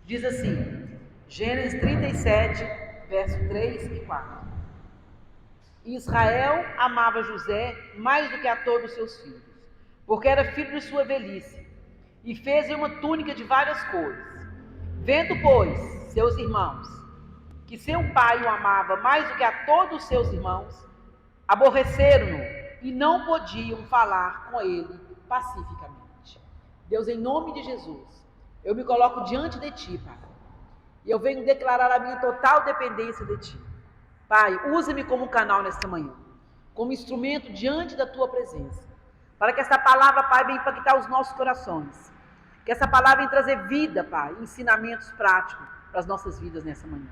Diz assim, Gênesis 37, verso 3 e 4. Israel amava José mais do que a todos os seus filhos, porque era filho de sua velhice, e fez-lhe uma túnica de várias cores. Vendo, pois, seus irmãos, que seu pai o amava mais do que a todos os seus irmãos, aborreceram-no e não podiam falar com ele pacificamente. Deus, em nome de Jesus, eu me coloco diante de Ti, Pai, e eu venho declarar a minha total dependência de Ti. Pai, usa-me como canal nesta manhã, como instrumento diante da Tua presença, para que esta palavra, Pai, venha impactar os nossos corações, que essa palavra venha trazer vida, Pai, ensinamentos práticos para as nossas vidas nessa manhã.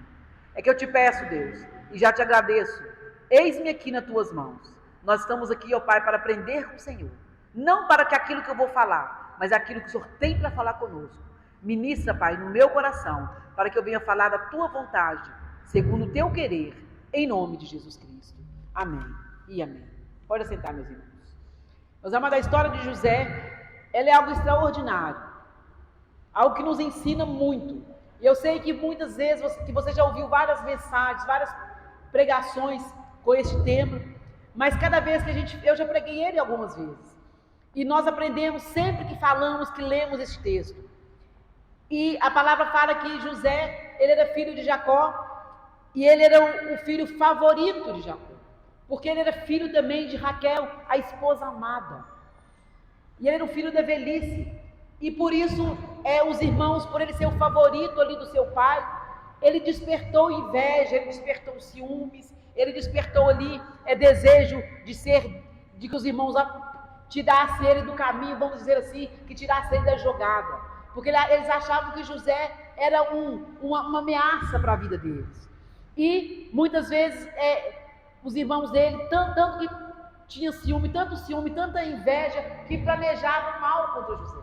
É que eu te peço, Deus, e já te agradeço, eis-me aqui nas Tuas mãos. Nós estamos aqui, ó Pai, para aprender com o Senhor, não para que aquilo que eu vou falar, mas aquilo que o Senhor tem para falar conosco. Ministra, Pai, no meu coração, para que eu venha falar da Tua vontade, segundo o Teu querer, em nome de Jesus Cristo. Amém e amém. Pode sentar, meus irmãos. Meus amados, a história de José, ela é algo extraordinário, algo que nos ensina muito. E eu sei que muitas vezes você já ouviu várias mensagens, várias pregações com este tema, mas cada vez que eu já preguei ele algumas vezes. E nós aprendemos sempre que falamos, que lemos este texto. E a palavra fala que José, ele era filho de Jacó, e ele era o filho favorito de Jacó, porque ele era filho também de Raquel, a esposa amada. E ele era o filho da velhice, e por isso, os irmãos, por ele ser o favorito ali do seu pai, ele despertou inveja, ele despertou ciúmes, ele despertou ali desejo de que os irmãos tirassem ele do caminho, vamos dizer assim, que tirassem ele da jogada, porque eles achavam que José era uma ameaça para a vida deles. E muitas vezes os irmãos dele, tanto que tinha ciúme, tanta inveja, que planejavam mal contra José.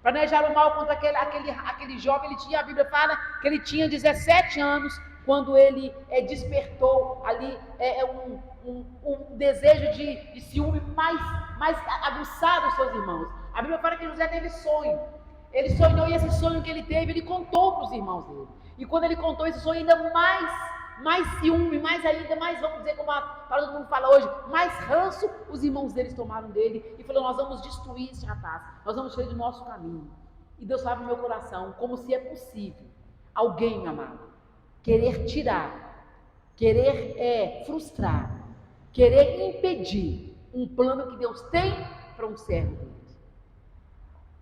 Planejaram mal contra aquele jovem. A Bíblia fala que ele tinha 17 anos, quando ele despertou ali um desejo de ciúme mais aguçado aos seus irmãos. A Bíblia fala que José teve sonho. Ele sonhou, e esse sonho que ele teve, ele contou para os irmãos dele. E quando ele contou esse sonho, ainda mais ciúme, mais, vamos dizer, como todo mundo fala hoje, mais ranço, os irmãos deles tomaram dele e falaram: nós vamos destruir esse rapaz, nós vamos tirar ele do nosso caminho. E Deus fala no meu coração, como se é possível alguém, meu amado, querer tirar, querer frustrar, querer impedir um plano que Deus tem para um servo dele.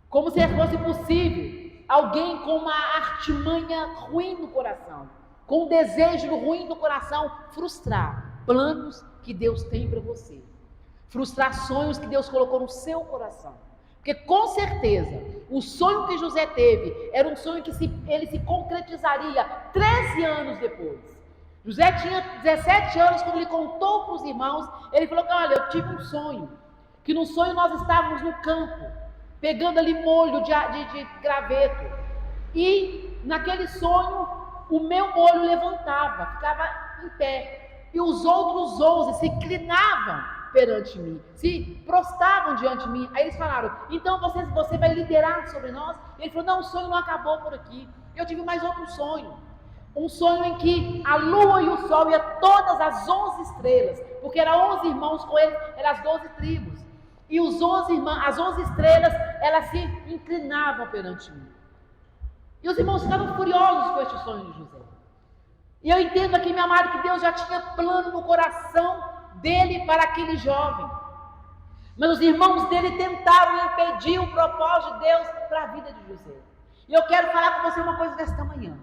Como se fosse possível alguém com uma artimanha ruim no coração, com um desejo ruim no coração, frustrar planos que Deus tem para você, frustrar sonhos que Deus colocou no seu coração. Porque com certeza o sonho que José teve era um sonho que ele se concretizaria 13 anos depois. José tinha 17 anos quando ele contou para os irmãos. Ele falou: olha, eu tive um sonho, que no sonho nós estávamos no campo pegando ali molho de graveto, e naquele sonho o meu molho levantava, ficava em pé, e os outros 11 se inclinavam perante mim, se prostravam diante de mim. Aí eles falaram: então você vai liderar sobre nós? Ele falou: não, o sonho não acabou por aqui, eu tive mais outro sonho, um sonho em que a lua e o sol e todas as 11 estrelas, porque eram 11 irmãos com ele, eram as 12 tribos, e as 11 estrelas, elas se inclinavam perante mim. E os irmãos ficaram furiosos com este sonho de José. E eu entendo aqui, meu amado, que Deus já tinha plano no coração dele para aquele jovem. Mas os irmãos dele tentaram impedir o propósito de Deus para a vida de José. E eu quero falar com você uma coisa nesta manhã.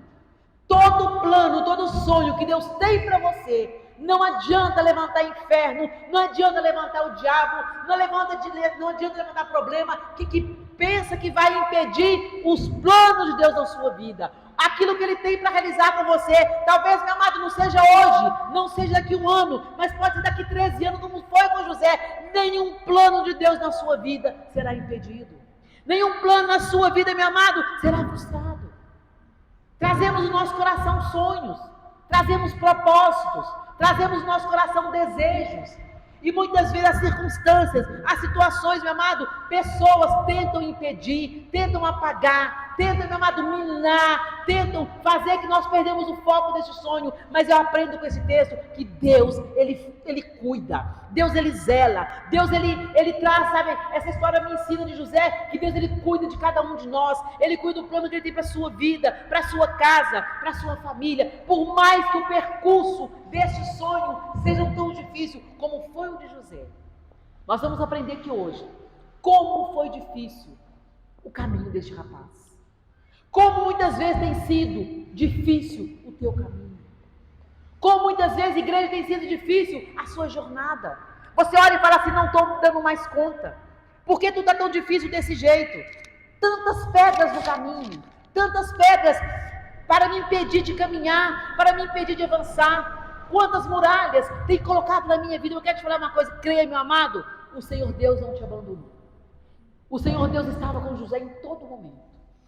Todo plano, todo sonho que Deus tem para você, não adianta levantar inferno, não adianta levantar o diabo, não adianta levantar problema que pensa que vai impedir os planos de Deus na sua vida. Aquilo que Ele tem para realizar com você, talvez, meu amado, não seja hoje, não seja daqui um ano, mas pode ser daqui 13 anos, como foi com José. Nenhum plano de Deus na sua vida será impedido. Nenhum plano na sua vida, meu amado, será frustrado. Trazemos no nosso coração sonhos, trazemos propósitos, trazemos no nosso coração desejos, e muitas vezes as circunstâncias, as situações, meu amado, pessoas tentam impedir, tentam apagar, tentam, meu amado, minar, tentam fazer que nós perdemos o foco desse sonho, mas eu aprendo com esse texto que Deus, Ele cuida, Deus, Ele zela, Deus, Ele traz, sabe, essa história me ensina de José, que Deus, Ele cuida de cada um de nós, Ele cuida do plano que Ele tem para a sua vida, para a sua casa, para a sua família, por mais que o percurso deste sonho seja tão difícil como foi o de José. Nós vamos aprender aqui hoje como foi difícil o caminho deste rapaz. Como muitas vezes tem sido difícil o teu caminho. Como muitas vezes, igreja, tem sido difícil a sua jornada. Você olha e fala assim, não estou dando mais conta. Por que tu está tão difícil desse jeito? Tantas pedras no caminho. Tantas pedras para me impedir de caminhar, para me impedir de avançar. Quantas muralhas tem colocado na minha vida. Eu quero te falar uma coisa, creia, meu amado, o Senhor Deus não te abandonou. O Senhor Deus estava com José em todo momento.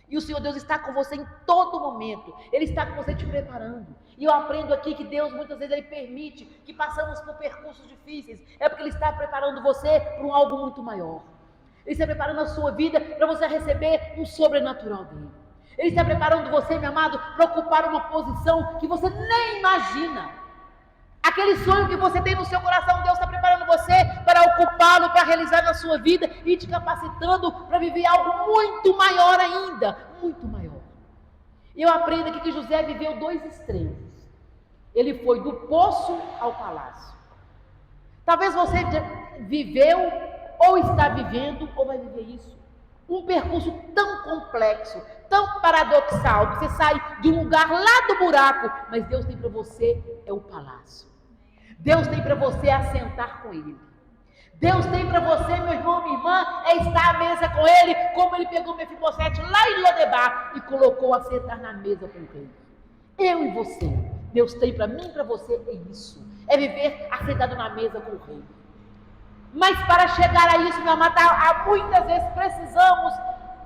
E o Senhor Deus está com você em todo momento. Ele está com você te preparando. E eu aprendo aqui que Deus muitas vezes Ele permite que passamos por percursos difíceis. É porque Ele está preparando você para um algo muito maior. Ele está preparando a sua vida para você receber um sobrenatural dele. Ele está preparando você, meu amado, para ocupar uma posição que você nem imagina. Aquele sonho que você tem no seu coração, Deus está preparando você para ocupá-lo, para realizar na sua vida e te capacitando para viver algo muito maior ainda, muito maior. E eu aprendo aqui que José viveu dois extremos. Ele foi do poço ao palácio. Talvez você viveu, ou está vivendo, ou vai viver isso. Um percurso tão complexo, tão paradoxal, que você sai de um lugar lá do buraco, mas Deus tem para você é o palácio. Deus tem para você assentar com Ele. Deus tem para você, meu irmão, minha irmã, é estar à mesa com Ele, como Ele pegou Mefibosete lá em Lodebar e colocou a sentar na mesa com o rei. Eu e você, Deus tem para mim e para você é isso, é viver assentado na mesa com o rei. Mas para chegar a isso, meu amado, muitas vezes precisamos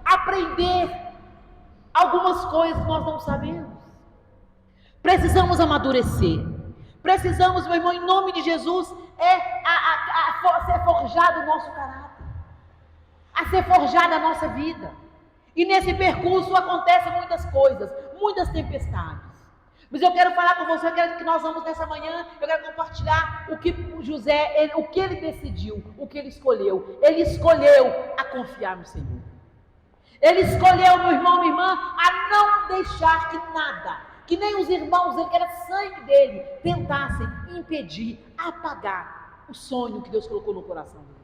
aprender algumas coisas que nós não sabemos. Precisamos amadurecer. Precisamos, meu irmão, em nome de Jesus, ser forjado o nosso caráter, a ser forjada a nossa vida. E nesse percurso acontecem muitas coisas, muitas tempestades. Mas eu quero falar com você, eu quero que nós vamos nessa manhã, eu quero compartilhar o que José, o que ele decidiu, o que ele escolheu. Ele escolheu a confiar no Senhor. Ele escolheu, meu irmão, minha irmã, a não deixar que nada, que nem os irmãos dele, que era sangue dele, tentassem impedir, apagar o sonho que Deus colocou no coração dele.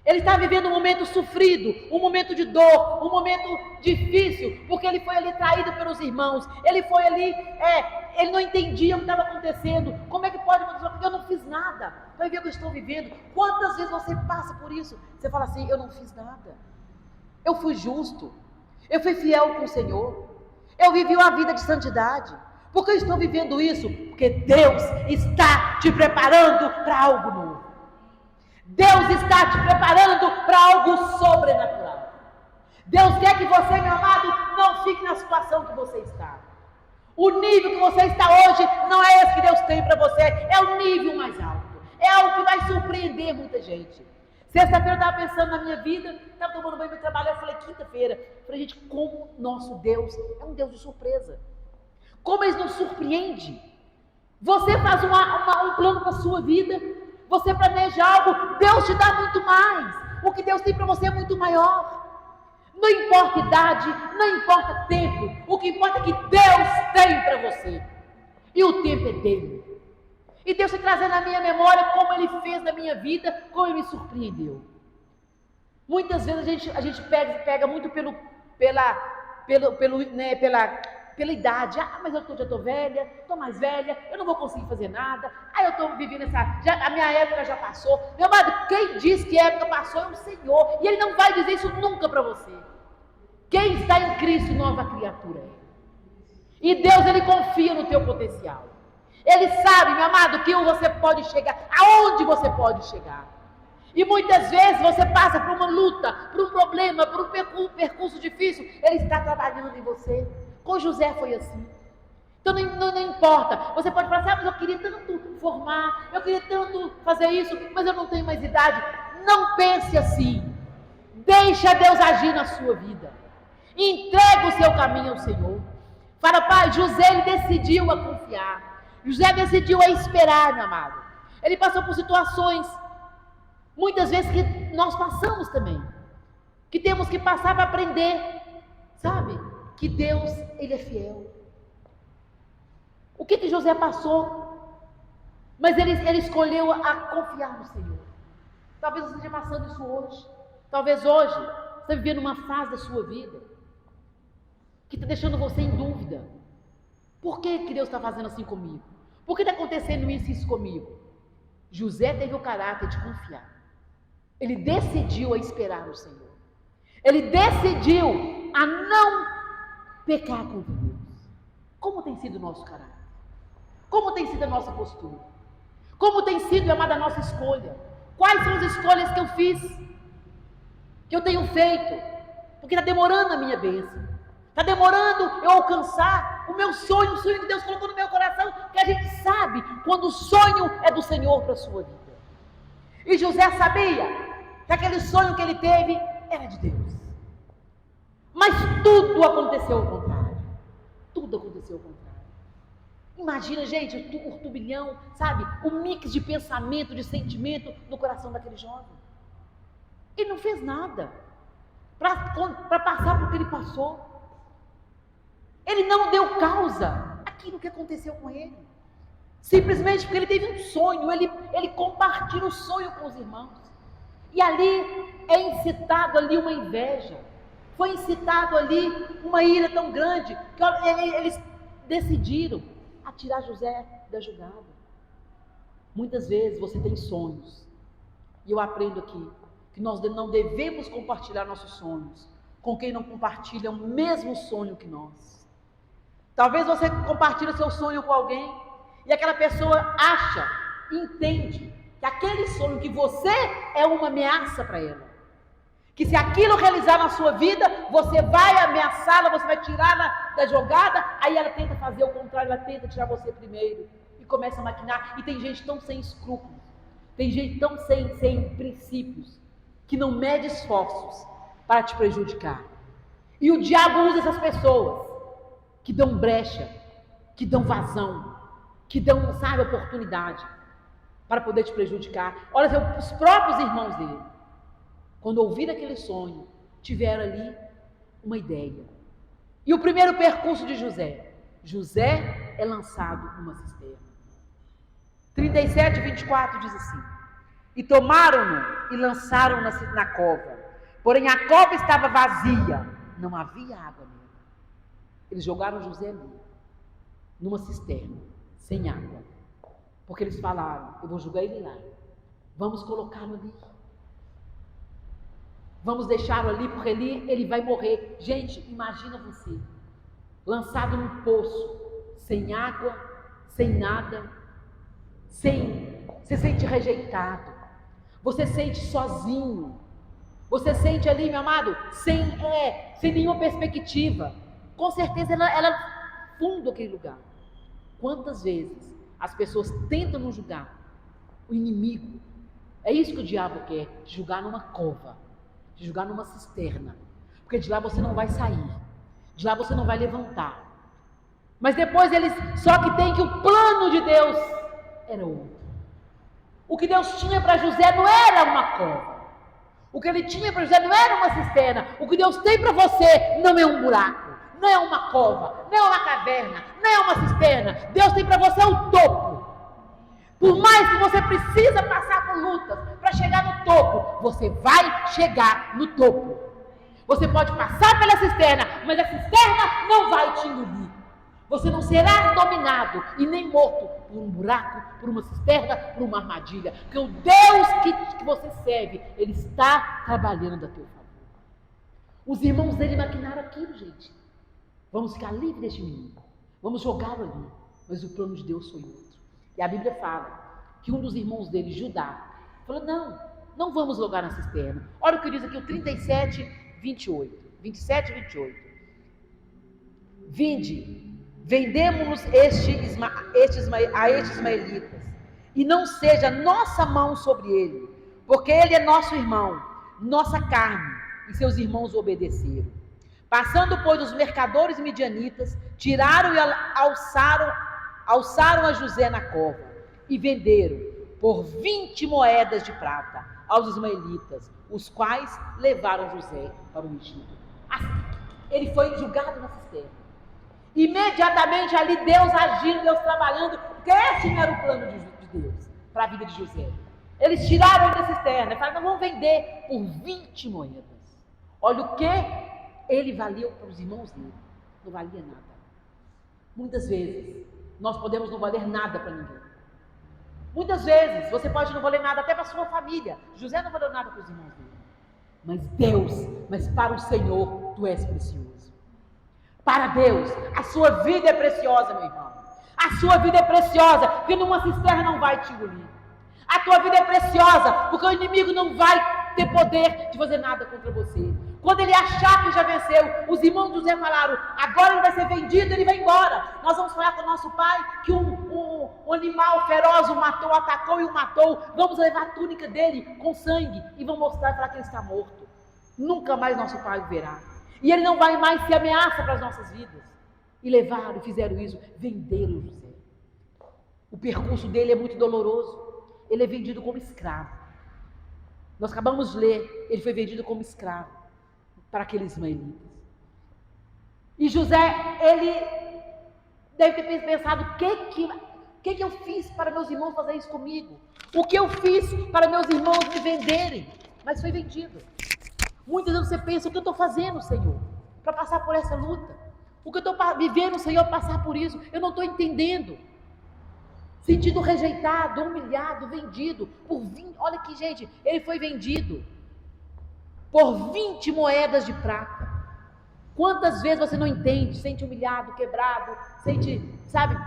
Ele está vivendo um momento sofrido, um momento de dor, um momento difícil, porque ele foi ali traído pelos irmãos, ele foi ali, ele não entendia o que estava acontecendo. Como é que pode acontecer? Porque eu não fiz nada. Vai ver o que eu estou vivendo. Quantas vezes você passa por isso? Você fala assim, eu não fiz nada. Eu fui justo, eu fui fiel com o Senhor. Eu vivi uma vida de santidade. Por que eu estou vivendo isso? Porque Deus está te preparando para algo novo. Deus está te preparando para algo sobrenatural. Deus quer que você, meu amado, não fique na situação que você está. O nível que você está hoje não é esse que Deus tem para você. É o nível mais alto. É algo que vai surpreender muita gente. Sexta-feira eu estava pensando na minha vida, estava tomando banho no trabalho, eu falei, quinta-feira, falei, gente, como nosso Deus é um Deus de surpresa. Como Ele nos surpreende. Você faz um plano para a sua vida, você planeja algo, Deus te dá muito mais. O que Deus tem para você é muito maior. Não importa idade, não importa tempo, o que importa é que Deus tem para você. E o tempo é dele. E Deus está trazendo na minha memória como Ele fez na minha vida, como Ele me surpreendeu. Muitas vezes a gente pega muito pela idade. Ah, mas eu já estou velha, estou mais velha, eu não vou conseguir fazer nada. Ah, eu estou vivendo a minha época já passou. Meu amado, quem diz que a época passou é o Senhor. E Ele não vai dizer isso nunca para você. Quem está em Cristo, nova criatura é. E Deus, Ele confia no teu potencial. Ele sabe, meu amado, que você pode chegar, aonde você pode chegar. E muitas vezes você passa por uma luta, por um problema, por um percurso difícil. Ele está trabalhando em você. Com José foi assim. Então não importa. Você pode falar assim, mas eu queria tanto formar, eu queria tanto fazer isso, mas eu não tenho mais idade. Não pense assim. Deixa Deus agir na sua vida. Entrega o seu caminho ao Senhor. Fala, pai, José ele decidiu a confiar. José decidiu a esperar, meu amado. Ele passou por situações, muitas vezes que nós passamos também, que temos que passar para aprender, sabe? Que Deus, ele é fiel. O que José passou? Mas ele escolheu a confiar no Senhor. Talvez você esteja passando isso hoje. Talvez hoje você esteja vivendo uma fase da sua vida que está deixando você em dúvida. Por que Deus está fazendo assim comigo? Por que está acontecendo isso comigo? José teve o caráter de confiar. Ele decidiu a esperar no Senhor. Ele decidiu a não pecar contra Deus. Como tem sido o nosso caráter? Como tem sido a nossa postura? Como tem sido, amada, a nossa escolha? Quais são as escolhas que eu fiz? Que eu tenho feito? Porque está demorando a minha bênção. Está demorando eu alcançar o meu sonho, o sonho que Deus colocou no meu coração, que a gente sabe quando o sonho é do Senhor para a sua vida. E José sabia que aquele sonho que ele teve era de Deus. Mas tudo aconteceu ao contrário. Tudo aconteceu ao contrário. Imagina, gente, o turbilhão, sabe? O mix de pensamento, de sentimento no coração daquele jovem. Ele não fez nada para passar por que ele passou. Ele não deu causa àquilo que aconteceu com ele. Simplesmente porque ele teve um sonho, ele compartilha o sonho com os irmãos. E ali é incitado ali uma inveja. Foi incitado ali uma ira tão grande que eles decidiram atirar José da jogada. Muitas vezes você tem sonhos. E eu aprendo aqui que nós não devemos compartilhar nossos sonhos com quem não compartilha o mesmo sonho que nós. Talvez você compartilhe o seu sonho com alguém e aquela pessoa acha, entende que aquele sonho que você é uma ameaça para ela. Que se aquilo realizar na sua vida, você vai ameaçá-la, você vai tirá-la da jogada, aí ela tenta fazer o contrário, ela tenta tirar você primeiro e começa a maquinar. E tem gente tão sem escrúpulos, tem gente tão sem princípios, que não mede esforços para te prejudicar. E o diabo usa essas pessoas que dão brecha, que dão vazão, que dão, sabe, oportunidade para poder te prejudicar. Olha, os próprios irmãos dele, quando ouviram aquele sonho, tiveram ali uma ideia. E o primeiro percurso de José é lançado numa cisterna. 37, 24 diz assim: e tomaram-no e lançaram-no na cova, porém a cova estava vazia, não havia água nela. Eles jogaram José ali, numa cisterna, sem água, porque eles falaram: eu vou jogar ele lá, vamos colocá-lo ali, vamos deixá-lo ali, porque ali ele vai morrer. Gente, imagina você, lançado num poço, sem água, sem nada, você sente rejeitado, você sente sozinho, você sente ali, meu amado, sem nenhuma perspectiva. Com certeza ela funda aquele lugar. Quantas vezes as pessoas tentam nos julgar? O inimigo, é isso que o diabo quer, te julgar numa cova, te julgar numa cisterna, porque de lá você não vai sair, de lá você não vai levantar. Mas depois só que tem que o plano de Deus era outro. O que Deus tinha para José não era uma cova, o que ele tinha para José não era uma cisterna. O que Deus tem para você não é um buraco, não é uma cova, não é uma caverna, não é uma cisterna. Deus tem para você o topo. Por mais que você precisa passar por lutas para chegar no topo, você vai chegar no topo. Você pode passar pela cisterna, mas a cisterna não vai te engolir. Você não será dominado e nem morto por um buraco, por uma cisterna, por uma armadilha. Porque o Deus que você serve, Ele está trabalhando a teu favor. Os irmãos dele maquinaram aquilo, gente. Vamos ficar livres deste menino, vamos jogá-lo ali. Mas o plano de Deus foi outro. E a Bíblia fala que um dos irmãos dele, Judá, falou: não vamos jogar na cisterna. Olha o que diz aqui o 37, 28. 27 e 28. Vinde, vendemos a estes ismaelitas, e não seja nossa mão sobre ele, porque ele é nosso irmão, nossa carne, e seus irmãos obedeceram. Passando, pois, os mercadores midianitas, tiraram e alçaram a José na cova e venderam por 20 moedas de prata aos ismaelitas, os quais levaram José para o Egito. Assim, ele foi julgado na cisterna. Imediatamente ali Deus agindo, Deus trabalhando, porque esse não era o plano de Deus para a vida de José. Eles tiraram ele da cisterna e falaram: não, vamos vender por 20 moedas. Olha o que ele valia para os irmãos dele. Não valia nada. Muitas vezes nós podemos não valer nada para ninguém. Muitas vezes você pode não valer nada até para a sua família. José não valeu nada para os irmãos dele. Mas para o Senhor tu és precioso. Para Deus, a sua vida é preciosa, meu irmão. A sua vida é preciosa, porque numa cisterna não vai te engolir. A tua vida é preciosa, porque o inimigo não vai ter poder de fazer nada contra você. Quando ele achar que já venceu, os irmãos de José falaram: agora ele vai ser vendido, ele vai embora. Nós vamos falar com o nosso pai que um animal feroz o matou, atacou e o matou. Vamos levar a túnica dele com sangue e vamos mostrar para que ele está morto. Nunca mais nosso pai o verá. E ele não vai mais ser ameaça para as nossas vidas. E levaram, fizeram isso, venderam José. O percurso dele é muito doloroso. Ele é vendido como escravo. Nós acabamos de ler, ele foi vendido como escravo para aqueles ismaelitas. E José, ele deve ter pensado: o que eu fiz para meus irmãos fazer isso comigo? O que eu fiz para meus irmãos me venderem? Mas foi vendido. Muitas vezes você pensa: o que eu estou fazendo, Senhor, para passar por essa luta? O que eu estou vivendo, Senhor, passar por isso? Eu não estou entendendo. Sentido rejeitado, humilhado, vendido por 20, olha aqui, gente, ele foi vendido por 20 moedas de prata. Quantas vezes você não entende, sente humilhado, quebrado, sente, sabe,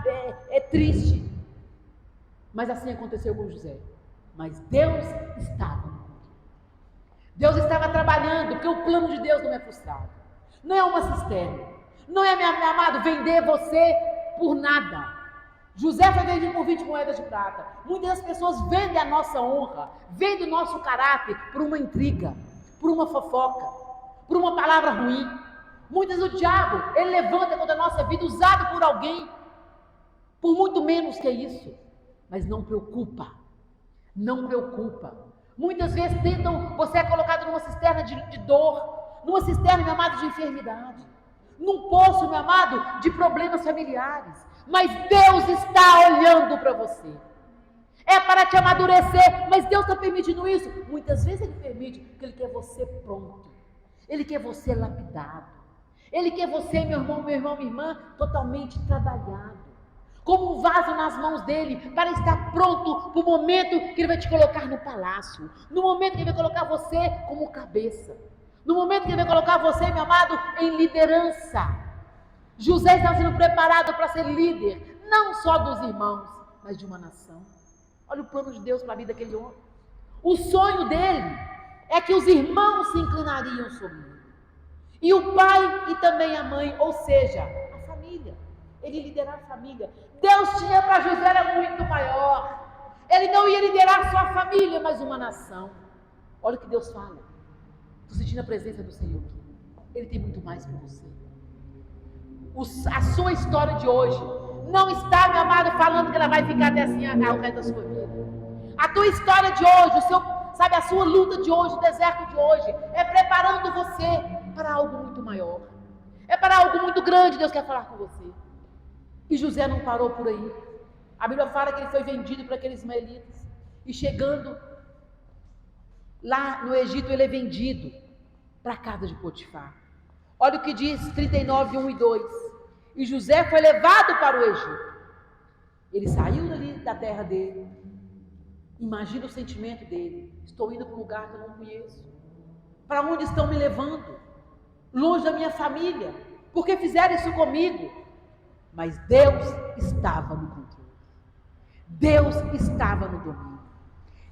é triste. Mas assim aconteceu com José. Mas Deus estava. Deus estava trabalhando, porque o plano de Deus não é frustrado. Não é uma cisterna. Não é, meu amado, vender você por nada. José foi vendido por 20 moedas de prata. Muitas das pessoas vendem a nossa honra, vendem o nosso caráter por uma intriga, por uma fofoca, por uma palavra ruim. Muitas vezes o diabo, ele levanta contra a nossa vida, usado por alguém, por muito menos que isso. Mas não preocupa, não preocupa. Muitas vezes você é colocado numa cisterna de dor, numa cisterna, meu amado, de enfermidade, num poço, meu amado, de problemas familiares. Mas Deus está olhando para você. É para te amadurecer, mas Deus está permitindo isso. Muitas vezes Ele permite, porque Ele quer você pronto. Ele quer você lapidado. Ele quer você, meu irmão, minha irmã, totalmente trabalhado. Como um vaso nas mãos dEle, para estar pronto para o momento que Ele vai te colocar no palácio. No momento que Ele vai colocar você como cabeça. No momento que Ele vai colocar você, meu amado, em liderança. José estava sendo preparado para ser líder, não só dos irmãos, mas de uma nação. Olha o plano de Deus para a vida daquele homem. O sonho dele é que os irmãos se inclinariam sobre ele. E o pai e também a mãe, ou seja, a família. Ele liderar a família. Deus tinha para José era muito maior. Ele não ia liderar só a família, mas uma nação. Olha o que Deus fala. Estou sentindo a presença do Senhor aqui. Ele tem muito mais para você. A sua história de hoje não está, meu amado, falando que ela vai ficar até assim ao resto da sua vida. A tua história de hoje, a sua luta de hoje, o deserto de hoje, é preparando você para algo muito maior. É para algo muito grande, Deus quer falar com você. E José não parou por aí. A Bíblia fala que ele foi vendido para aqueles ismaelitas. E chegando lá no Egito, ele é vendido para a casa de Potifar. Olha o que diz 39, 1 e 2. E José foi levado para o Egito. Ele saiu dali da terra dele. Imagina o sentimento dele. Estou indo para um lugar que eu não conheço. Para onde estão me levando? Longe da minha família. Por que fizeram isso comigo? Mas Deus estava no controle. Deus estava no domínio.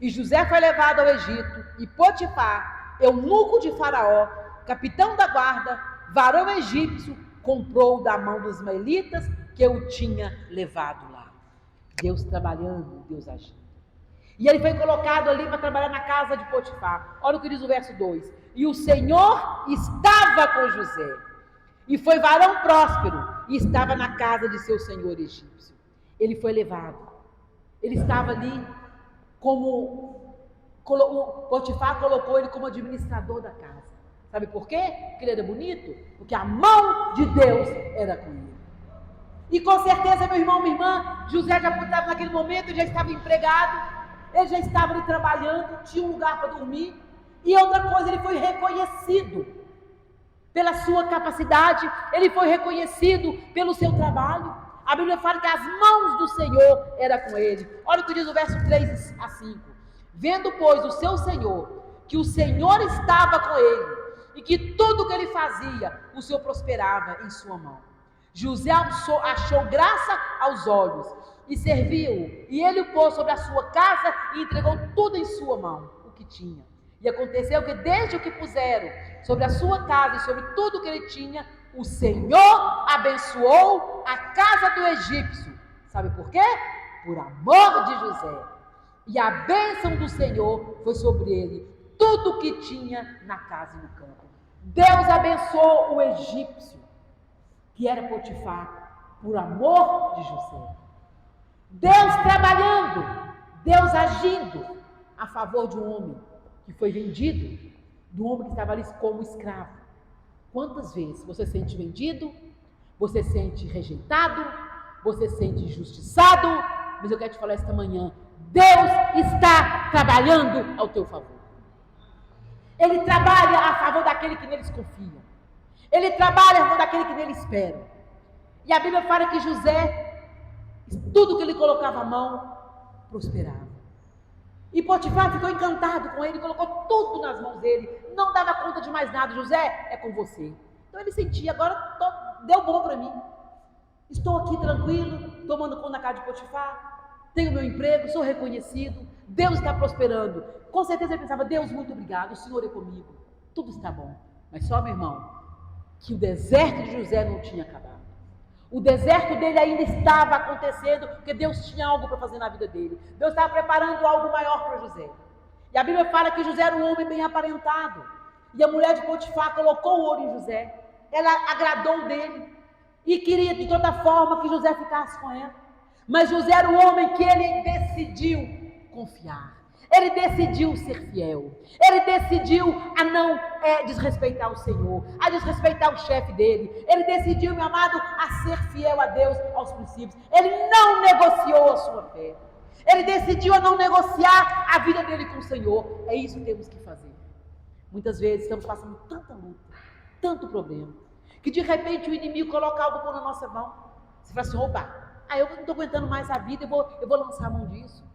E José foi levado ao Egito. E Potifar, eunuco de Faraó, capitão da guarda, varão egípcio, comprou da mão dos ismaelitas que eu tinha levado lá. Deus trabalhando, Deus agindo. E ele foi colocado ali para trabalhar na casa de Potifar. Olha o que diz o verso 2. E o Senhor estava com José, e foi varão próspero, e estava na casa de seu senhor egípcio. Ele foi levado. Ele estava ali como o Potifar colocou ele como administrador da casa. Sabe por quê? Porque ele era bonito? Porque a mão de Deus era com ele. E com certeza, meu irmão, minha irmã, José já estava naquele momento, já estava empregado, ele já estava ali trabalhando, tinha um lugar para dormir. E outra coisa, ele foi reconhecido pela sua capacidade, ele foi reconhecido pelo seu trabalho. A Bíblia fala que as mãos do Senhor eram com ele. Olha o que diz o verso 3 a 5. Vendo, pois, o seu Senhor, que o Senhor estava com ele, e que tudo que ele fazia, o Senhor prosperava em sua mão. José achou graça aos olhos, e serviu-o, e ele o pôs sobre a sua casa, e entregou tudo em sua mão, o que tinha. E aconteceu que desde o que puseram sobre a sua casa, e sobre tudo que ele tinha, o Senhor abençoou a casa do egípcio. Sabe por quê? Por amor de José. E a bênção do Senhor foi sobre ele, tudo o que tinha na casa e no campo. Deus abençoou o egípcio, que era Potifar, por amor de José. Deus trabalhando, Deus agindo a favor de um homem que foi vendido, do homem que estava ali como escravo. Quantas vezes você se sente vendido, você se sente rejeitado, você se sente injustiçado, mas eu quero te falar esta manhã, Deus está trabalhando ao teu favor. Ele trabalha a favor daquele que neles confia. Ele trabalha a favor daquele que nele espera. E a Bíblia fala que José, tudo que ele colocava a mão, prosperava. E Potifar ficou encantado com ele, colocou tudo nas mãos dele, não dava conta de mais nada. José, é com você. Então ele sentia, agora deu bom para mim. Estou aqui tranquilo, tomando conta da casa de Potifar, tenho meu emprego, sou reconhecido, Deus está prosperando. Com certeza ele pensava, Deus, muito obrigado, o Senhor é comigo, tudo está bom. Mas só, meu irmão, que o deserto de José não tinha acabado. O deserto dele ainda estava acontecendo, porque Deus tinha algo para fazer na vida dele. Deus estava preparando algo maior para José. E a Bíblia fala que José era um homem bem aparentado. E a mulher de Potifar colocou o ouro em José. Ela agradou dele e queria de toda forma que José ficasse com ela. Mas José era um homem que ele decidiu confiar. Ele decidiu ser fiel. Ele decidiu a não desrespeitar o Senhor, a desrespeitar o chefe dele. Ele decidiu, meu amado, a ser fiel a Deus, aos princípios. Ele não negociou a sua fé. Ele decidiu a não negociar a vida dele com o Senhor. É isso que temos que fazer. Muitas vezes estamos passando tanta luta, tanto problema, que de repente o inimigo coloca algo na nossa mão. Você fala assim, opa, eu não estou aguentando mais a vida, eu vou lançar a mão disso.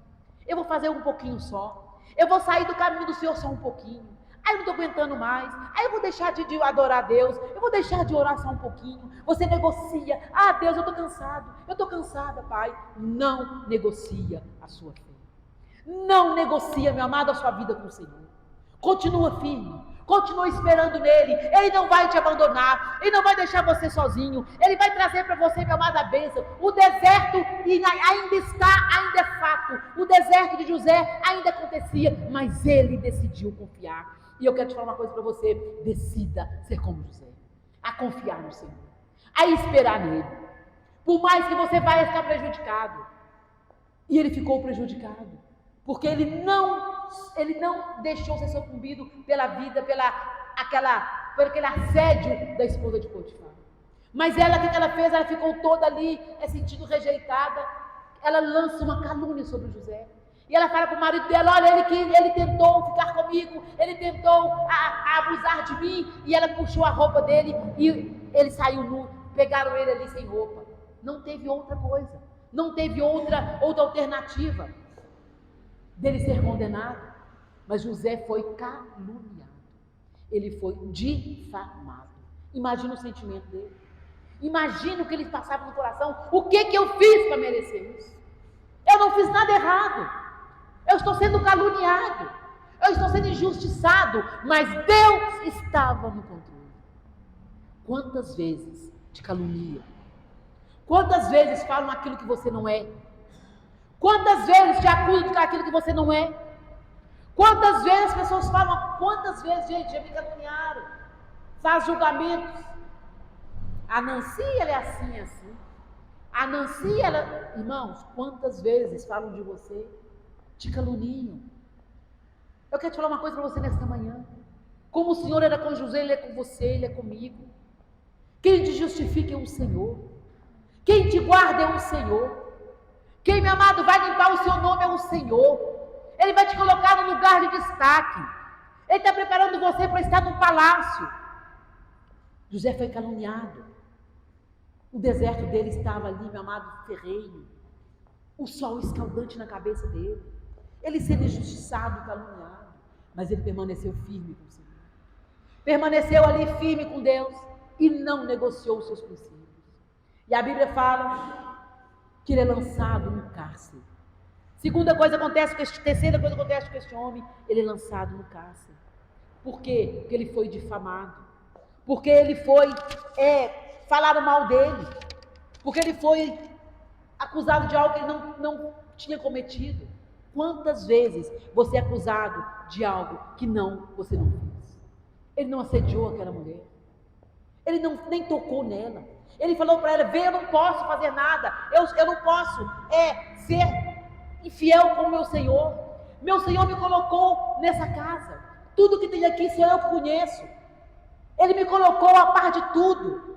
Eu vou fazer um pouquinho só. Eu vou sair do caminho do Senhor só um pouquinho. Aí eu não estou aguentando mais. Aí eu vou deixar de adorar a Deus. Eu vou deixar de orar só um pouquinho. Você negocia. Ah, Deus, eu estou cansado. Eu estou cansada, Pai. Não negocia a sua fé. Não negocia, meu amado, a sua vida com o Senhor. Continua firme. Continua esperando nele. Ele não vai te abandonar. Ele não vai deixar você sozinho. Ele vai trazer para você, meu amado, a bênção. O deserto ainda está, ainda é fato. O deserto de José ainda acontecia, mas ele decidiu confiar. E eu quero te falar uma coisa para você. Decida ser como José. A confiar no Senhor. A esperar nele. Por mais que você vai ficar prejudicado. E ele ficou prejudicado. Porque ele não deixou ser sucumbido pela vida, pelo aquele assédio da esposa de Potifar. Mas ela, o que ela fez? Ela ficou toda ali, sentindo rejeitada. Ela lança uma calúnia sobre José. E ela fala para o marido dela, olha, ele tentou ficar comigo, ele tentou abusar de mim. E ela puxou a roupa dele e ele saiu nu. Pegaram ele ali sem roupa. Não teve outra coisa. Não teve outra alternativa dele ser condenado, mas José foi caluniado, ele foi difamado. Imagina o sentimento dele, imagina o que ele passava no coração. O que eu fiz para merecer isso? Eu não fiz nada errado, eu estou sendo caluniado, eu estou sendo injustiçado, mas Deus estava no controle. Quantas vezes te calunia? Quantas vezes falam aquilo que você não é? Quantas vezes te acusam de aquilo que você não é? Quantas vezes as pessoas falam, quantas vezes, gente, já me caluniaram, faz julgamentos. A Nancy, ela é assim, assim. A Nancy, ela... Irmãos, quantas vezes falam de você? Te caluniam. Eu quero te falar uma coisa para você nesta manhã. Como o Senhor era com José, Ele é com você, Ele é comigo. Quem te justifica é o Senhor. Quem te guarda é o Senhor. Quem, meu amado, vai limpar o seu nome é o Senhor. Ele vai te colocar no lugar de destaque. Ele está preparando você para estar no palácio. José foi caluniado. O deserto dele estava ali, meu amado, ferrenho. O sol escaldante na cabeça dele. Ele sendo injustiçado, caluniado. Mas ele permaneceu firme com o Senhor. Permaneceu ali firme com Deus. E não negociou os seus princípios. E a Bíblia fala que ele é lançado no cárcere. Terceira coisa acontece com este homem. Ele é lançado no cárcere. Por quê? Porque ele foi difamado. Porque ele foi... falaram mal dele, porque ele foi acusado de algo que ele não tinha cometido. Quantas vezes você é acusado de algo que você não fez? Ele não assediou aquela mulher, ele nem tocou nela, ele falou para ela: vê, eu não posso fazer nada, eu não posso ser infiel com o meu Senhor me colocou nessa casa, tudo que tem aqui sou eu que conheço, Ele me colocou a par de tudo.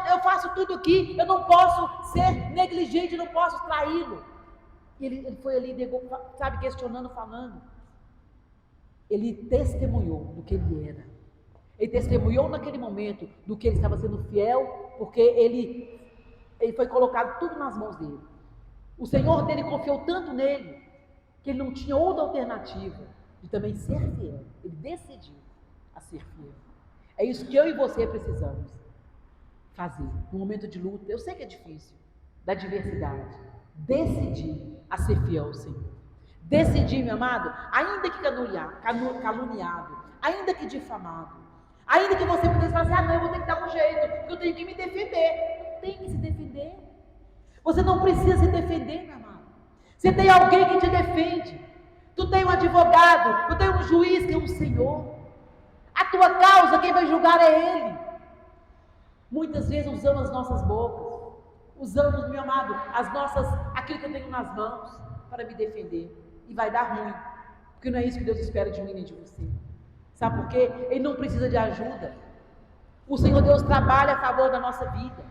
Eu faço tudo aqui, eu não posso ser negligente, não posso traí-lo. E ele foi ali, questionando, falando. Ele testemunhou do que ele era. Ele testemunhou naquele momento do que ele estava sendo fiel, porque ele foi colocado tudo nas mãos dele. O Senhor dele confiou tanto nele, que ele não tinha outra alternativa de também ser fiel. Ele decidiu a ser fiel. É isso que eu e você precisamos fazer no momento de luta. Eu sei que é difícil, da adversidade. Decidir a ser fiel ao Senhor. Decidir, meu amado, ainda que caluniado, ainda que difamado, ainda que você pudesse falar assim: não, eu vou ter que dar um jeito, porque eu tenho que me defender. Não tem que se defender. Você não precisa se defender, meu amado. Você tem alguém que te defende. Tu tem um advogado, tu tem um juiz que é um Senhor. A tua causa, quem vai julgar é Ele. Muitas vezes usamos as nossas bocas, usamos, meu amado, aquilo que eu tenho nas mãos para me defender. E vai dar ruim, porque não é isso que Deus espera de mim nem de você. Sabe por quê? Ele não precisa de ajuda. O Senhor Deus trabalha a favor da nossa vida.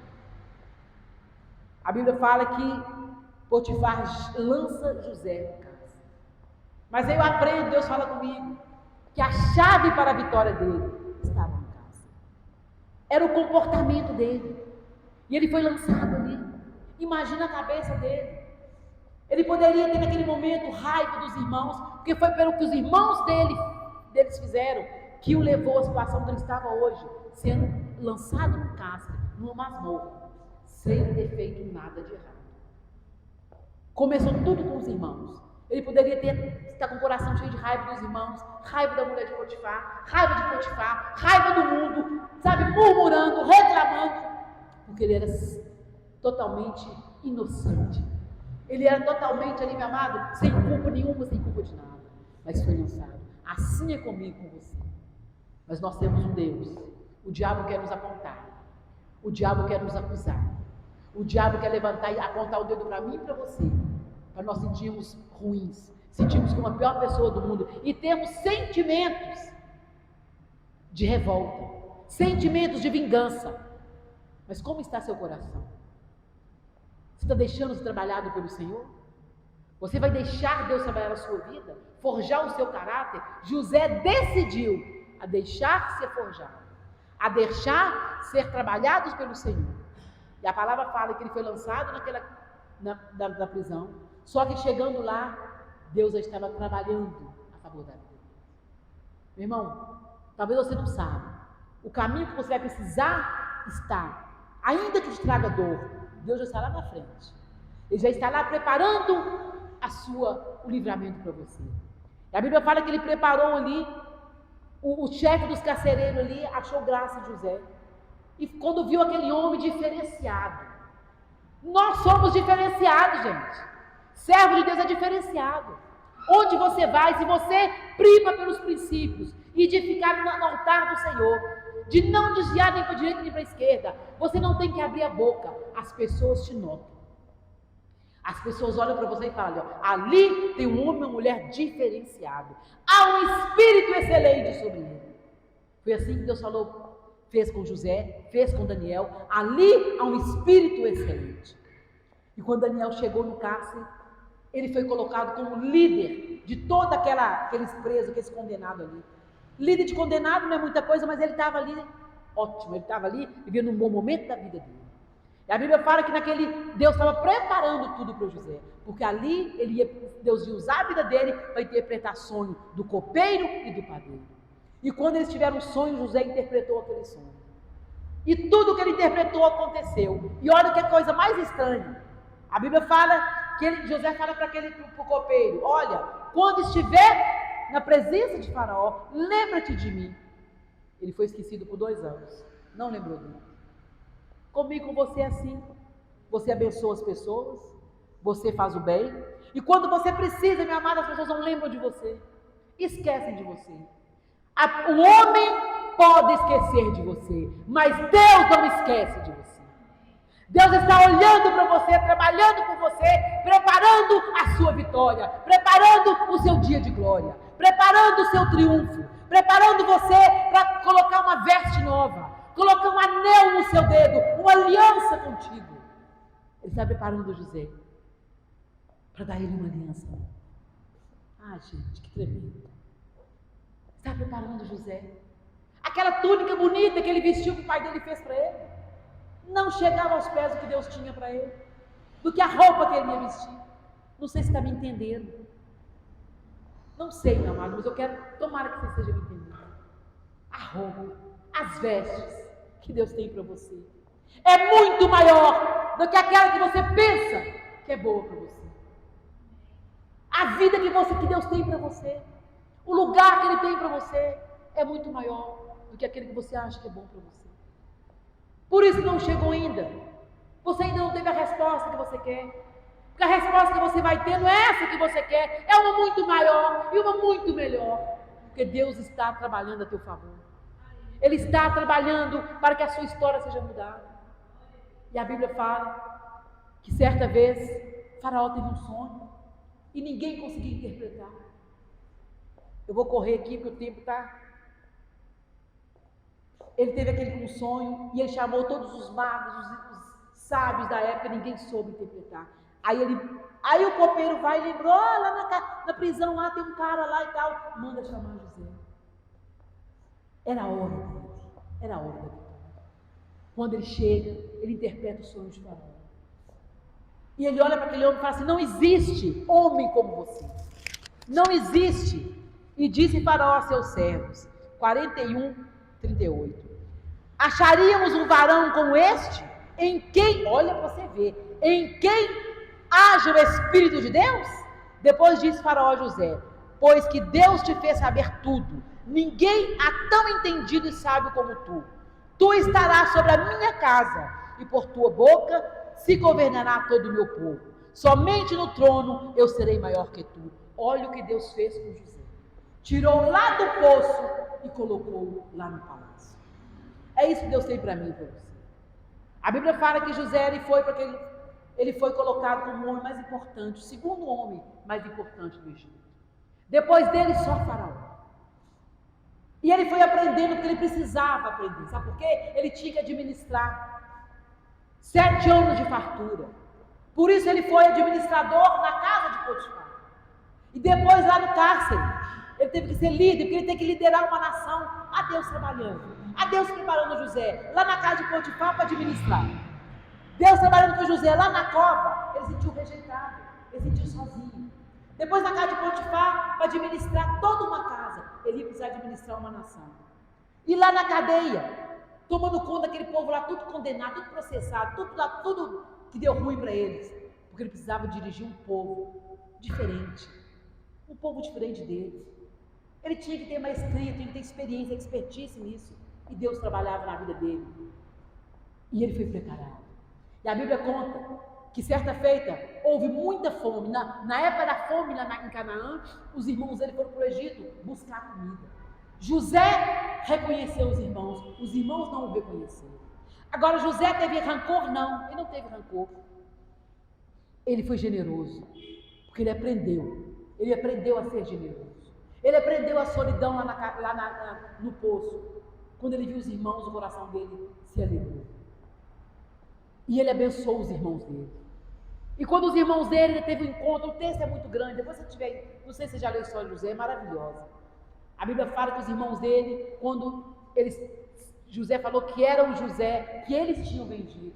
A Bíblia fala que Potifar lança José no cárcere. Mas eu aprendo, Deus fala comigo, que a chave para a vitória dele estava no cárcere. Era o comportamento dele. E ele foi lançado ali. Imagina a cabeça dele. Ele poderia ter naquele momento raiva dos irmãos, porque foi pelo que os irmãos deles fizeram que o levou à situação que ele estava hoje, sendo lançado no cárcere, numa masmorra, sem ter feito nada de errado. Começou tudo com os irmãos. Ele poderia estar com o coração cheio de raiva dos irmãos, raiva da mulher de Potifar, raiva do mundo, murmurando, reclamando, porque ele era totalmente inocente. Ele era totalmente ali, meu amado, sem culpa nenhuma, sem culpa de nada. Mas foi lançado. Assim é comigo, com você. Mas nós temos um Deus. O diabo quer nos apontar. O diabo quer nos acusar. O diabo quer levantar e apontar o dedo para mim e para você. Para nós sentirmos ruins. Sentirmos como a pior pessoa do mundo. E termos sentimentos de revolta. Sentimentos de vingança. Mas como está seu coração? Você está deixando ser trabalhado pelo Senhor? Você vai deixar Deus trabalhar a sua vida? Forjar o seu caráter? José decidiu a deixar ser forjado, a deixar ser trabalhado pelo Senhor. E a palavra fala que ele foi lançado na prisão. Só que chegando lá, Deus já estava trabalhando a favor da vida. Meu irmão, talvez você não saiba. O caminho que você vai precisar está, ainda que te traga dor, Deus já está lá na frente. Ele já está lá preparando o livramento para você. E a Bíblia fala que ele preparou ali, o chefe dos carcereiros ali achou graça em José. E quando viu aquele homem diferenciado. Nós somos diferenciados, gente. Servo de Deus é diferenciado. Onde você vai, se você prima pelos princípios e de ficar no altar do Senhor, de não desviar nem para a direita nem para a esquerda. Você não tem que abrir a boca, as pessoas te notam. As pessoas olham para você e falam, ó, ali tem um homem e uma mulher diferenciado. Há um espírito excelente sobre ele. Foi assim que Deus falou, fez com José, fez com Daniel. Ali há um espírito excelente. E quando Daniel chegou no cárcere, ele foi colocado como líder de todo aqueles presos, aqueles condenados ali. Líder de condenado não é muita coisa, mas ele estava ali, ótimo, ele estava ali vivendo um bom momento da vida dele. E a Bíblia fala que Deus estava preparando tudo para José, porque ali Deus ia usar a vida dele para interpretar sonho do copeiro e do padeiro. E quando eles tiveram um sonho, José interpretou aquele sonho. E tudo que ele interpretou aconteceu. E olha que coisa mais estranha. A Bíblia fala que José fala para o copeiro, olha, quando estiver na presença de Faraó, lembra-te de mim. Ele foi esquecido por 2 anos, não lembrou dele. Comigo, com você é assim. Você abençoa as pessoas, você faz o bem, e quando você precisa, minha amada, as pessoas não lembram de você, esquecem de você. O homem pode esquecer de você, mas Deus não esquece de você. Deus está olhando para você, trabalhando por você, preparando a sua vitória, preparando o seu dia de glória, preparando o seu triunfo, preparando você para colocar uma veste nova, colocar um anel no seu dedo, uma aliança contigo. Ele está preparando José para dar a ele uma aliança. Ah, gente, que tremendo. Está preparando José. Aquela túnica bonita que ele vestiu, que o pai dele fez para ele, não chegava aos pés do que Deus tinha para ele, do que a roupa que ele ia vestir. Não sei se está me entendendo. Não sei, meu amado, mas eu quero, tomara que você esteja me entendendo. A roupa, as vestes que Deus tem para você é muito maior do que aquela que você pensa que é boa para você. A vida que Deus tem para você, o lugar que Ele tem para você é muito maior do que aquele que você acha que é bom para você. Por isso não chegou ainda. Você ainda não teve a resposta que você quer. Porque a resposta que você vai ter não é essa que você quer, é uma muito maior e uma muito melhor. Porque Deus está trabalhando a teu favor. Ele está trabalhando para que a sua história seja mudada. E a Bíblia fala que certa vez Faraó teve um sonho e ninguém conseguia interpretar. Eu vou correr aqui porque o tempo está... Ele teve um sonho e ele chamou todos os magos, os sábios da época, ninguém soube interpretar. Aí o copeiro vai e lembrou, lá na prisão lá tem um cara lá e tal, manda chamar José. Era a hora dele, era a hora da vitória. Quando ele chega, ele interpreta o sonho de Faraó. E ele olha para aquele homem e fala assim, não existe homem como você. Não existe. E disse Faraó a seus servos, 41:38. Acharíamos um varão como este, em quem, olha para você ver, em quem haja o Espírito de Deus? Depois disse Faraó a José, pois que Deus te fez saber tudo, ninguém há tão entendido e sábio como tu. Tu estarás sobre a minha casa, e por tua boca se governará todo o meu povo. Somente no trono eu serei maior que tu. Olha o que Deus fez com José. Tirou lá do poço e colocou lá no palácio. É isso que Deus tem para mim e para você. A Bíblia fala que José ele foi colocado como o homem mais importante, o segundo homem mais importante do Egito. Depois dele, só Faraó. E ele foi aprendendo porque ele precisava aprender. Sabe por quê? Ele tinha que administrar 7 anos de fartura. Por isso ele foi administrador na casa de Potifar. E depois lá no cárcere, ele teve que ser líder, porque ele tem que liderar uma nação. A Deus trabalhando. A Deus preparando José lá na casa de Potifar para administrar. Deus trabalhando com José lá na cova, ele se sentiu rejeitado, ele se sentiu sozinho. Depois na casa de Potifar, para administrar toda uma casa, ele ia precisar administrar uma nação. E lá na cadeia, tomando conta daquele povo lá, tudo condenado, tudo processado, tudo que deu ruim para eles. Porque ele precisava dirigir um povo diferente, um povo diferente deles. Ele tinha que ter maestria, tinha que ter experiência, expertise nisso. E Deus trabalhava na vida dele. E ele foi preparado. E a Bíblia conta que certa feita houve muita fome. Na época da fome lá em Canaã, os irmãos dele foram para o Egito buscar comida. José reconheceu os irmãos não o reconheceram. Agora, José teve rancor? Não, ele não teve rancor. Ele foi generoso, porque ele aprendeu a ser generoso. Ele aprendeu a solidão no poço. Quando ele viu os irmãos, o coração dele se alegrou. E ele abençoou os irmãos dele. E quando os irmãos dele, ele teve um encontro, o texto é muito grande, depois você tiver, não sei se você já leu a história de José, é maravilhosa. A Bíblia fala que os irmãos dele, José falou que era o José que eles tinham vendido,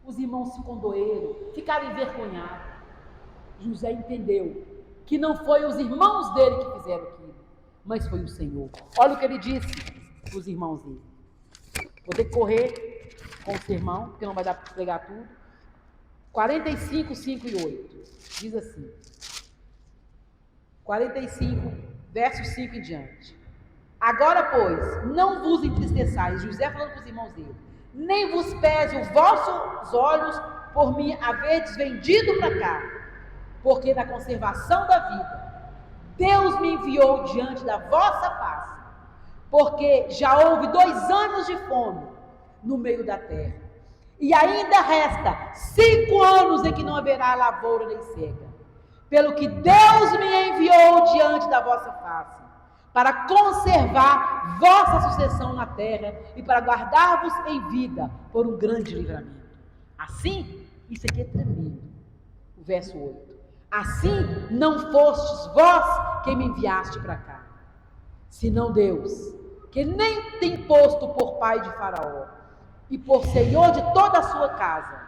os irmãos se condoeram, ficaram envergonhados. José entendeu que não foi os irmãos dele que fizeram aquilo, mas foi o Senhor. Olha o que ele disse para os irmãos dele. Vou ter que correr com o sermão, porque não vai dar para pregar tudo. 45, 5 e 8. Diz assim. 45, verso 5 em diante. Agora, pois, não vos entristeçais, José falando para os irmãos dele, nem vos pese os vossos olhos por me haverdes vendido para cá, porque na conservação da vida, Deus me enviou diante da vossa face, porque já houve 2 anos de fome no meio da terra, e ainda resta 5 anos em que não haverá lavoura nem cega, pelo que Deus me enviou diante da vossa face, para conservar vossa sucessão na terra e para guardar-vos em vida por um grande livramento. Assim, isso aqui é tremendo, o verso 8. Assim não fostes vós quem me enviaste para cá, senão Deus, que nem tem posto por pai de Faraó e por senhor de toda a sua casa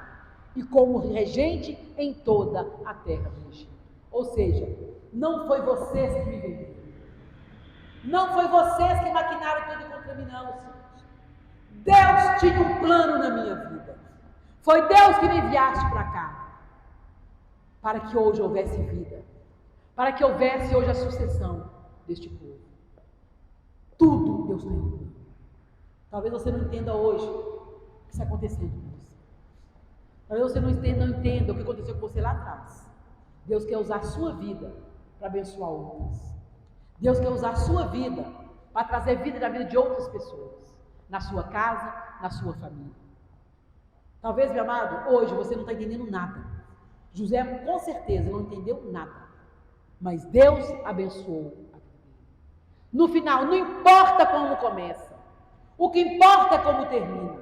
e como regente em toda a terra do Egito. Ou seja, não foi vocês que me venderam. Não foi vocês que maquinaram tudo contra mim, não, Senhor. Deus tinha um plano na minha vida. Foi Deus que me enviaste para cá, para que hoje houvesse vida, para que houvesse hoje a sucessão deste povo. Tudo Deus tem um plano. Talvez você não entenda hoje o que está acontecendo com você. Talvez você não entenda o que aconteceu com você lá atrás. Deus quer usar a sua vida para abençoar outras. Deus quer usar a sua vida para trazer vida na vida de outras pessoas, na sua casa, na sua família. Talvez, meu amado, hoje você não está entendendo nada. José, com certeza, não entendeu nada. Mas Deus abençoou a vida dele. No final, não importa como começa, o que importa é como termina.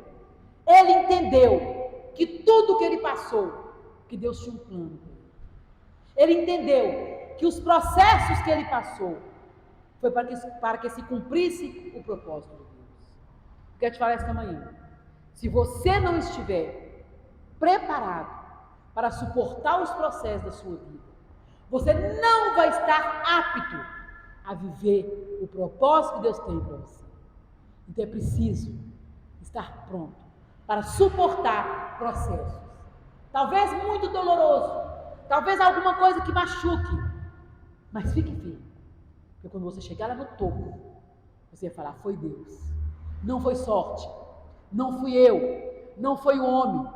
Ele entendeu que tudo que ele passou, que Deus tinha um plano para ele. Ele entendeu que os processos que ele passou, foi para que se cumprisse o propósito de Deus. Eu quero te falar esta manhã. Se você não estiver preparado para suportar os processos da sua vida, você não vai estar apto a viver o propósito que Deus tem para você. Então é preciso estar pronto para suportar processos. Talvez muito doloroso, talvez alguma coisa que machuque, mas fique firme. Porque quando você chegar lá no topo, você vai falar, foi Deus. Não foi sorte. Não fui eu. Não foi o homem.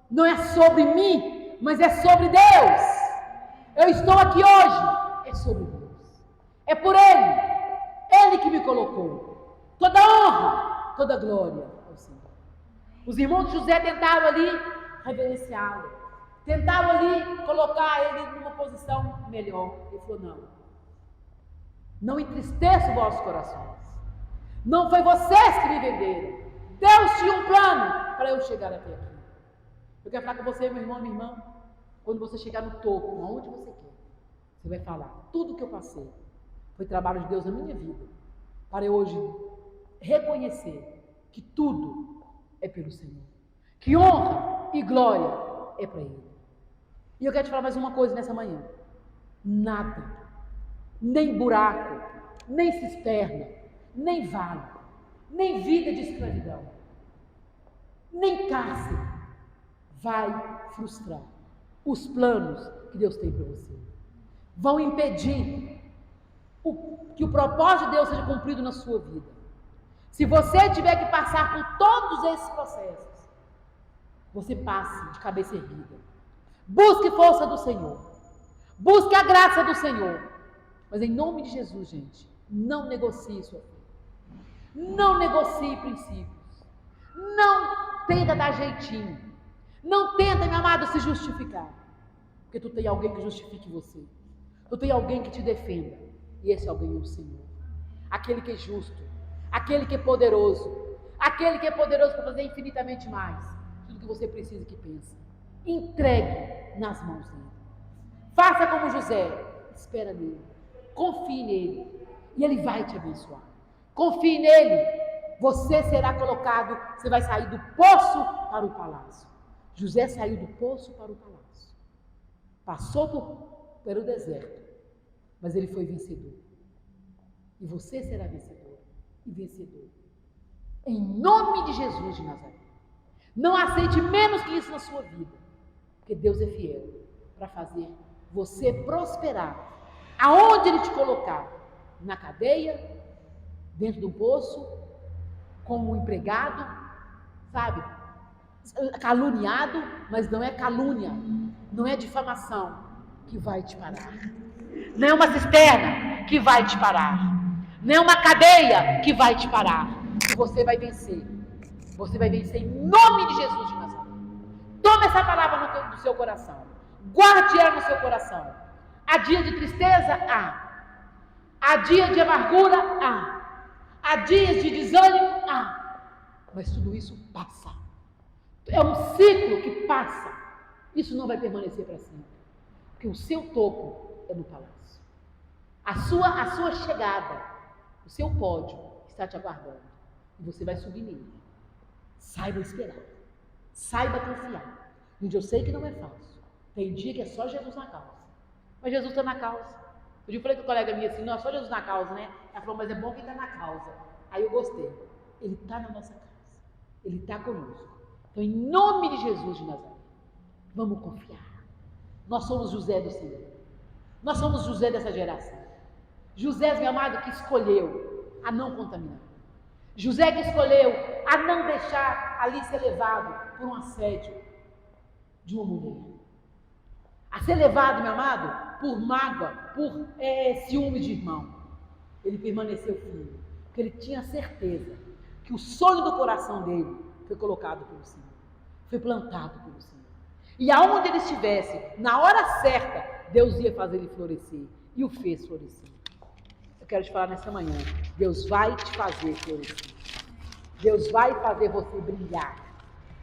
Não é sobre mim, mas é sobre Deus. Eu estou aqui hoje. É sobre Deus. É por Ele. Ele que me colocou. Toda honra, toda glória ao Senhor. Os irmãos de José tentaram ali reverenciá-lo. Tentaram ali colocar ele numa posição melhor. Ele falou, não entristeça os vossos corações. Não foi vocês que me venderam. Deus tinha um plano para eu chegar até aqui. Eu quero falar com você, meu irmão, minha irmã. Quando você chegar no topo, aonde você quer, você vai falar, tudo que eu passei foi trabalho de Deus na minha vida, para eu hoje reconhecer que tudo é pelo Senhor, que honra e glória é para Ele. E eu quero te falar mais uma coisa nessa manhã. Nada, nem buraco, nem cisterna, nem vale, nem vida de escravidão, nem cárcere vai frustrar os planos que Deus tem para você. Vão impedir que o propósito de Deus seja cumprido na sua vida. Se você tiver que passar por todos esses processos, você passe de cabeça erguida. Busque força do Senhor. Busque a graça do Senhor. Mas em nome de Jesus, gente, não negocie sua fé. Não negocie princípios. Não tenta dar jeitinho. Não tenta, meu amado, se justificar. Porque tu tem alguém que justifique você. Tu tem alguém que te defenda. E esse alguém é o Senhor. Aquele que é justo. Aquele que é poderoso. Aquele que é poderoso para fazer infinitamente mais. Tudo que você precisa e que pensa. Entregue nas mãos dele. Faça como José. Espera nele. Confie nele. E ele vai te abençoar. Confie nele. Você será colocado. Você vai sair do poço para o palácio. José saiu do poço para o palácio. Passou pelo deserto. Mas ele foi vencedor. E você será vencedor e vencedor. Em nome de Jesus de Nazaré. Não aceite menos que isso na sua vida. Porque Deus é fiel para fazer você prosperar. Aonde Ele te colocar? Na cadeia, dentro do poço, como empregado, sabe? Caluniado, mas não é calúnia, não é difamação que vai te parar. Não é uma cisterna que vai te parar. Não é uma cadeia que vai te parar. E você vai vencer. Você vai vencer em nome de Jesus de Nazaré. Tome essa palavra no seu coração. Guarde ela no seu coração. Há dia de tristeza? Há. Há dia de amargura? Há. Há dias de desânimo? Há. Mas tudo isso passa. É um ciclo que passa. Isso não vai permanecer para sempre. Porque o seu topo é no palácio. A sua chegada, o seu pódio está te aguardando. E você vai subir nele. Saiba esperar. Saiba confiar. Gente, eu sei que não é fácil. Tem dia que é só Jesus na causa. Mas Jesus está na causa. Eu falei com a colega minha assim, não, é só Jesus na causa, né? Ela falou, mas é bom que está na causa. Aí eu gostei. Ele está na nossa causa. Ele está conosco. Então, em nome de Jesus de Nazaré, vamos confiar. Nós somos José do Senhor. Nós somos José dessa geração. José, meu amado, que escolheu a não contaminar. José que escolheu a não deixar ali ser levado por um assédio de uma mulher. A ser levado, meu amado, por mágoa, por ciúme de irmão. Ele permaneceu firme, porque ele tinha certeza que o sonho do coração dele foi colocado pelo Senhor, foi plantado pelo Senhor. E aonde ele estivesse, na hora certa, Deus ia fazer ele florescer, e o fez florescer. Eu quero te falar nessa manhã, Deus vai te fazer florescer. Deus vai fazer você brilhar.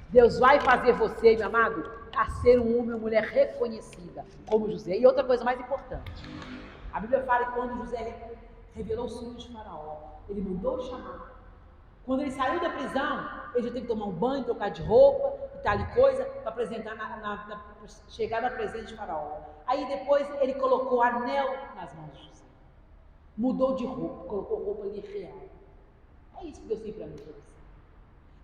Deus vai fazer você, meu amado, a ser um homem ou mulher reconhecida, como José. E outra coisa mais importante, a Bíblia fala que quando José revelou os sonhos de Faraó, ele mandou chamar. Quando ele saiu da prisão, ele já teve que tomar um banho, trocar de roupa e tal e coisa, para apresentar chegar na presença de Faraó. Aí depois ele colocou anel nas mãos de José. Mudou de roupa, colocou roupa ali real. É isso que Deus tem para mim, para você.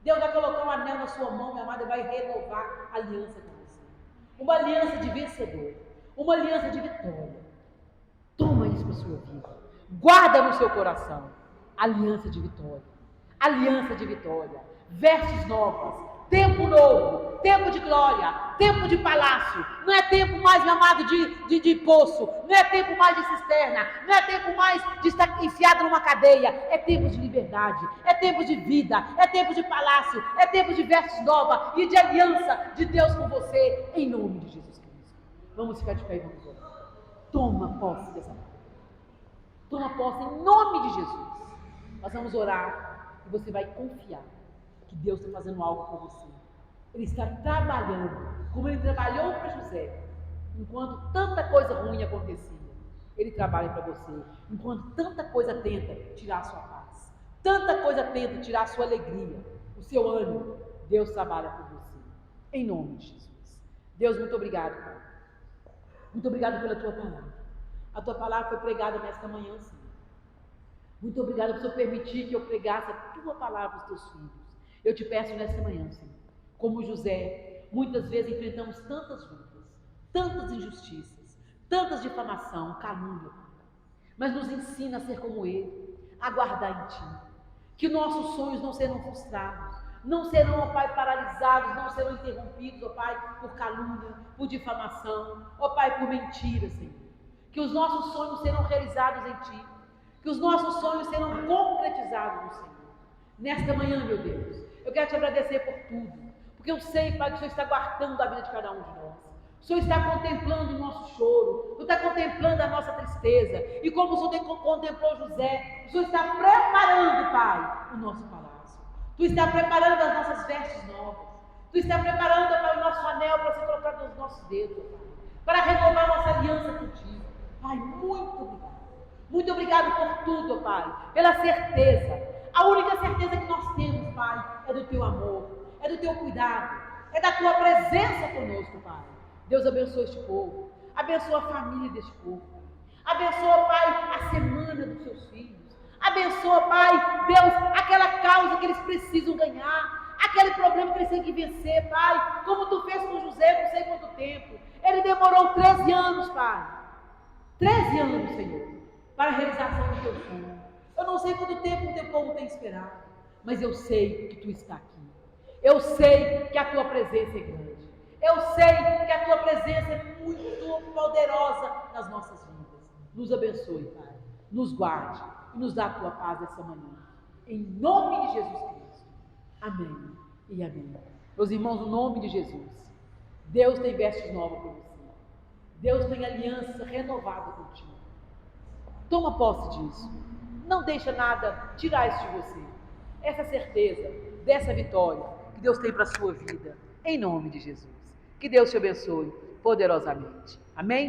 Deus vai colocar um anel na sua mão, minha amada, e vai renovar a aliança com você. Uma aliança de vencedor, uma aliança de vitória. Toma isso para a sua vida. Guarda no seu coração. Aliança de vitória. Aliança de vitória. Vestes novas. Tempo novo, tempo de glória, tempo de palácio. Não é tempo mais, meu amado, de poço. Não é tempo mais de cisterna. Não é tempo mais de estar enfiado numa cadeia. É tempo de liberdade. É tempo de vida. É tempo de palácio. É tempo de vestes novas e de aliança de Deus com você. Em nome de Jesus Cristo. Vamos ficar de pé e vamos orar. Toma posse dessa palavra. Toma posse em nome de Jesus. Nós vamos orar e você vai confiar que Deus está fazendo algo por você. Ele está trabalhando, como Ele trabalhou para José, enquanto tanta coisa ruim acontecia. Ele trabalha para você, enquanto tanta coisa tenta tirar a sua paz, tanta coisa tenta tirar a sua alegria, o seu ânimo. Deus trabalha por você, em nome de Jesus. Deus, muito obrigado, Pai. Muito obrigado pela Tua palavra. A Tua palavra foi pregada nesta manhã, Senhor. Muito obrigado por Senhor permitir que eu pregasse a Tua palavra aos Teus filhos. Eu te peço nessa manhã, Senhor, como José, muitas vezes enfrentamos tantas lutas, tantas injustiças, tantas difamação, calúnia, mas nos ensina a ser como Ele, a guardar em Ti, que nossos sonhos não serão frustrados, não serão, ó Pai, paralisados, não serão interrompidos, ó Pai, por calúnia, por difamação, ó Pai, por mentira, Senhor, que os nossos sonhos serão realizados em Ti, que os nossos sonhos serão concretizados no Senhor. Nesta manhã, meu Deus, eu quero te agradecer por tudo, porque eu sei, Pai, que o Senhor está guardando a vida de cada um de nós. O Senhor está contemplando o nosso choro, o Senhor está contemplando a nossa tristeza, e como o Senhor contemplou José, o Senhor está preparando, Pai, o nosso palácio. Tu está preparando as nossas vestes novas. Tu está preparando, Pai, o nosso anel para ser colocado nos nossos dedos, Pai, para renovar nossa aliança contigo. Pai, muito obrigado. Muito obrigado por tudo, Pai, pela certeza. A única certeza que nós temos, Pai, é do Teu amor, é do Teu cuidado, é da Tua presença conosco, Pai. Deus abençoe este povo, abençoa a família deste povo, abençoa, Pai, a semana dos Seus filhos, abençoa, Pai, Deus, aquela causa que eles precisam ganhar, aquele problema que eles têm que vencer, Pai, como Tu fez com José, não sei quanto tempo, ele demorou 13 anos, Pai, 13 anos, Senhor, para a realização do Teu sonho. Eu não sei quanto tempo o Teu povo tem esperado, mas eu sei que Tu está aqui, eu sei que a Tua presença é grande. Eu sei que a Tua presença é muito poderosa nas nossas vidas. Nos abençoe, Pai. Nos guarde e nos dá a Tua paz essa manhã. Em nome de Jesus Cristo. Amém e amém. Meus irmãos, no nome de Jesus, Deus tem vestes novas para você. Deus tem aliança renovada contigo. Toma posse disso. Não deixa nada tirar isso de você. Essa certeza dessa vitória que Deus tem para a sua vida. Em nome de Jesus. Que Deus te abençoe poderosamente. Amém?